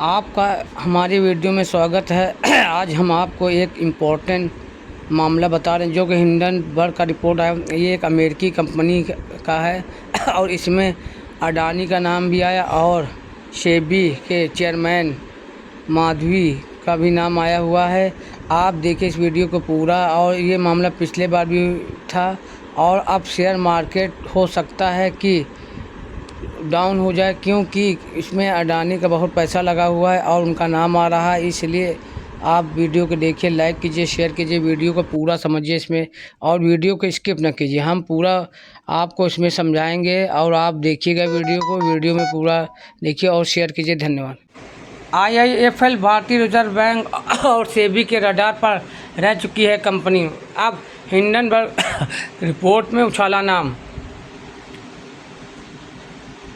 आपका हमारी वीडियो में स्वागत है। आज हम आपको एक इम्पोर्टेंट मामला बता रहे हैं जो कि हिंडनबर्ग का रिपोर्ट आया। ये एक अमेरिकी कंपनी का है और इसमें अडानी का नाम भी आया और सेबी के चेयरमैन माधवी का भी नाम आया हुआ है। आप देखिए इस वीडियो को पूरा। और ये मामला पिछले बार भी था और अब शेयर मार्केट हो सकता है कि डाउन हो जाए, क्योंकि इसमें अडानी का बहुत पैसा लगा हुआ है और उनका नाम आ रहा है। इसलिए आप वीडियो को देखिए, लाइक कीजिए, शेयर कीजिए, वीडियो को पूरा समझिए इसमें, और वीडियो को स्किप न कीजिए। हम पूरा आपको इसमें समझाएंगे और आप देखिएगा वीडियो को, वीडियो में पूरा देखिए और शेयर कीजिए। धन्यवाद। IIFL भारतीय रिजर्व बैंक और सेबी के रडार पर रह चुकी है कंपनी। अब हिंडनबर्ग रिपोर्ट में उछाला नाम।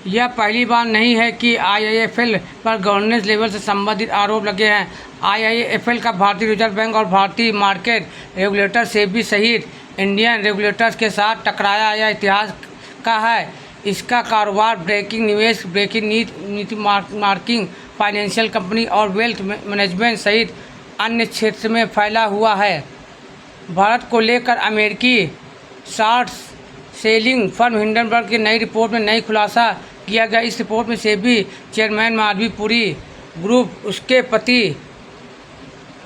यह पहली बार नहीं है कि IIFL पर गवर्नेंस लेवल से संबंधित आरोप लगे हैं। IIFL का भारतीय रिजर्व बैंक और भारतीय मार्केट रेगुलेटर सेबी सहित इंडियन रेगुलेटर्स के साथ टकराया यह इतिहास का है। इसका कारोबार ब्रेकिंग निवेश, ब्रेकिंग नीति मार्किंग, फाइनेंशियल कंपनी और वेल्थ मैनेजमेंट सहित अन्य क्षेत्र में फैला हुआ है। भारत को लेकर अमेरिकी शॉर्ट सेलिंग फर्म हिंडनबर्ग की नई रिपोर्ट में नई खुलासा किया गया। इस रिपोर्ट में सेबी चेयरमैन माधवी पुरी ग्रुप, उसके पति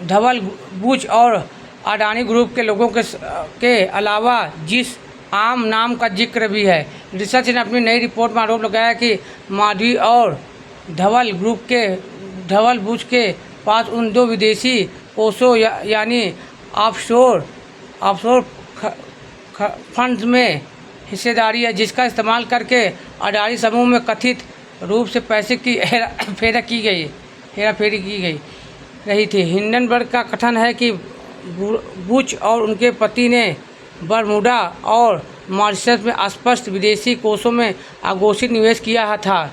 धवल बुच और अडानी ग्रुप के लोगों के अलावा जिस आम नाम का जिक्र भी है। रिसर्च ने अपनी नई रिपोर्ट में आरोप लगाया कि माधवी और धवल ग्रुप के धवल बुच के पास उन दो विदेशी कोषों यानी ऑफशोर फंड्स में हिस्सेदारी है, जिसका इस्तेमाल करके अडानी समूह में कथित रूप से पैसे की हेराफेरी की गई रही थी। हिंडनबर्ग का कथन है कि बुच और उनके पति ने बरमूडा और मॉरिशस में अस्पष्ट विदेशी कोषों में अघोषित निवेश किया था।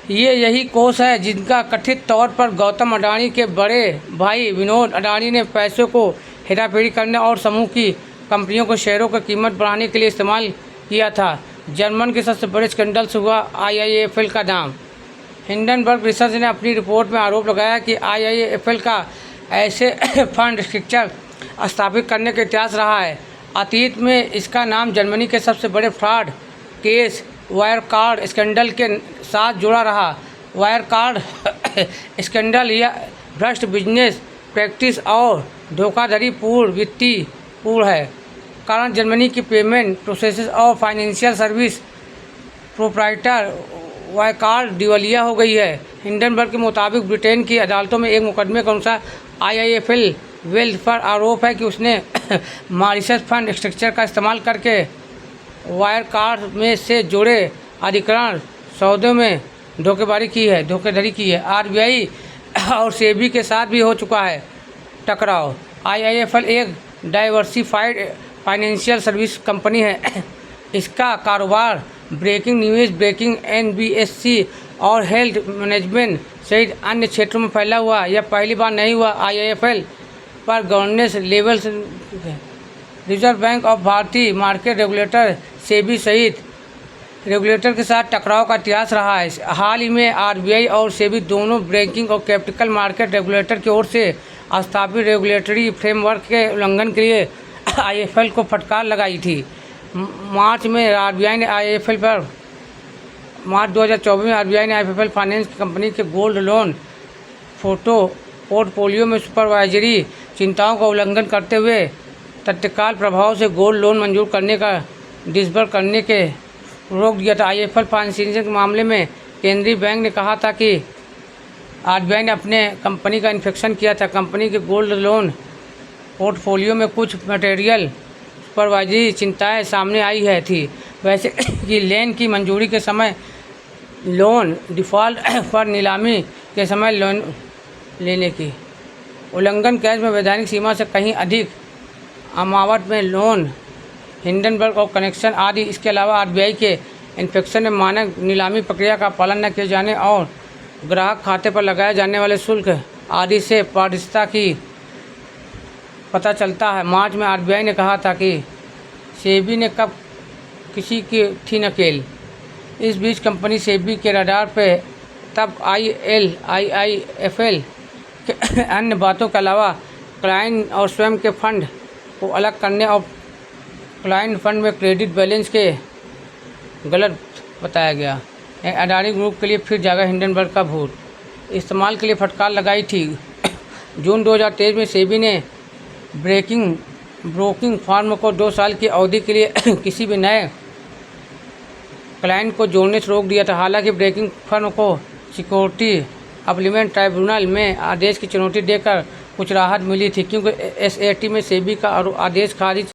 ये यही कोष है जिनका कथित तौर पर गौतम अडानी के बड़े भाई विनोद अडानी ने पैसों को हेराफेरी करने और समूह की कंपनियों को शेयरों की कीमत बढ़ाने के लिए इस्तेमाल किया था। जर्मन के सबसे बड़े स्कैंडल से हुआ IIFL का नाम। हिंडनबर्ग रिसर्च ने अपनी रिपोर्ट में आरोप लगाया कि IIFL का ऐसे फंड स्ट्रक्चर स्थापित करने का इतिहास रहा है। अतीत में इसका नाम जर्मनी के सबसे बड़े फ्रॉड केस वायरकार्ड स्कैंडल के साथ जुड़ा रहा। वायरकार्ड स्कैंडल या भ्रष्ट बिजनेस प्रैक्टिस और धोखाधड़ी पूर्ण वित्तीय पूर्ण है कारण जर्मनी की पेमेंट प्रोसेसेस और फाइनेंशियल सर्विस प्रोप्राइटर वायरकार्ड दिवालिया हो गई है। हिंडनबर्ग के मुताबिक ब्रिटेन की अदालतों में एक मुकदमे के अनुसार IIFL वेल्थ पर आरोप है कि उसने मॉरिशस फंड स्ट्रक्चर का इस्तेमाल करके वायरकार्ड में से जुड़े अधिग्रहण सौदों में धोखाधड़ी की है। RBI और सेबी के साथ भी हो चुका है टकराव। IIFL एक डाइवर्सिफाइड फाइनेंशियल सर्विस कंपनी है। इसका कारोबार ब्रेकिंग निवेश, ब्रेकिंग NBFC और हेल्थ मैनेजमेंट सहित अन्य क्षेत्रों में फैला हुआ। यह पहली बार नहीं हुआ। IIFL पर गवर्नेंस लेवल से रिजर्व बैंक और भारतीय मार्केट रेगुलेटर सेबी सहित रेगुलेटर के साथ टकराव का इतिहास रहा है। हाल ही में RBI और सेबी दोनों बैंकिंग और कैपिटल मार्केट रेगुलेटर की ओर से स्थापित रेगुलेटरी फ्रेमवर्क के उल्लंघन के लिए IIFL को फटकार लगाई थी। मार्च 2024 में RBI ने IIFL फाइनेंस कंपनी के गोल्ड लोन पोर्टफोलियो में सुपरवाइजरी चिंताओं का उल्लंघन करते हुए तत्काल प्रभाव से गोल्ड लोन मंजूर करने का डिसबर्स करने के रोक दिया था। IIFL फाइनेंसिंग के मामले में केंद्रीय बैंक ने कहा था कि RBI ने अपने कंपनी का इंस्पेक्शन किया था। कंपनी के गोल्ड लोन पोर्टफोलियो में कुछ मटेरियल सुपरवाइजरी चिंताएं सामने आई थी। वैसे कि लेन की मंजूरी के समय, लोन डिफ़ॉल्ट पर नीलामी के समय लोन लेने की उल्लंघन, कैश में वैधानिक सीमा से कहीं अधिक अमावट में लोन, हिंडनबर्ग और कनेक्शन आदि। इसके अलावा RBI के इंस्पेक्शन में मानक नीलामी प्रक्रिया का पालन न किए जाने और ग्राहक खाते पर लगाए जाने वाले शुल्क आदि से पारदर्शिता की पता चलता है। मार्च में RBI ने कहा था कि सेबी ने कब किसी की थी नकेल। इस बीच कंपनी सेबी के रडार पर तब IIFL के अन्य बातों के अलावा क्लाइंट और स्वयं के फंड को अलग करने और क्लाइंट फंड में क्रेडिट बैलेंस के गलत बताया गया। अडानी ग्रुप के लिए फिर जागा हिंडनबर्ग का भूत। इस्तेमाल के लिए फटकार लगाई थी। जून 2023 में सेबी ने ब्रोकिंग फर्म को 2 साल की अवधि के लिए किसी भी नए क्लाइंट को जोड़ने से रोक दिया था। हालांकि ब्रोकिंग फर्म को सिक्योरिटी अपीलेट ट्राइब्यूनल में आदेश की चुनौती देकर कुछ राहत मिली थी, क्योंकि SAT में सेबी का आदेश खारिज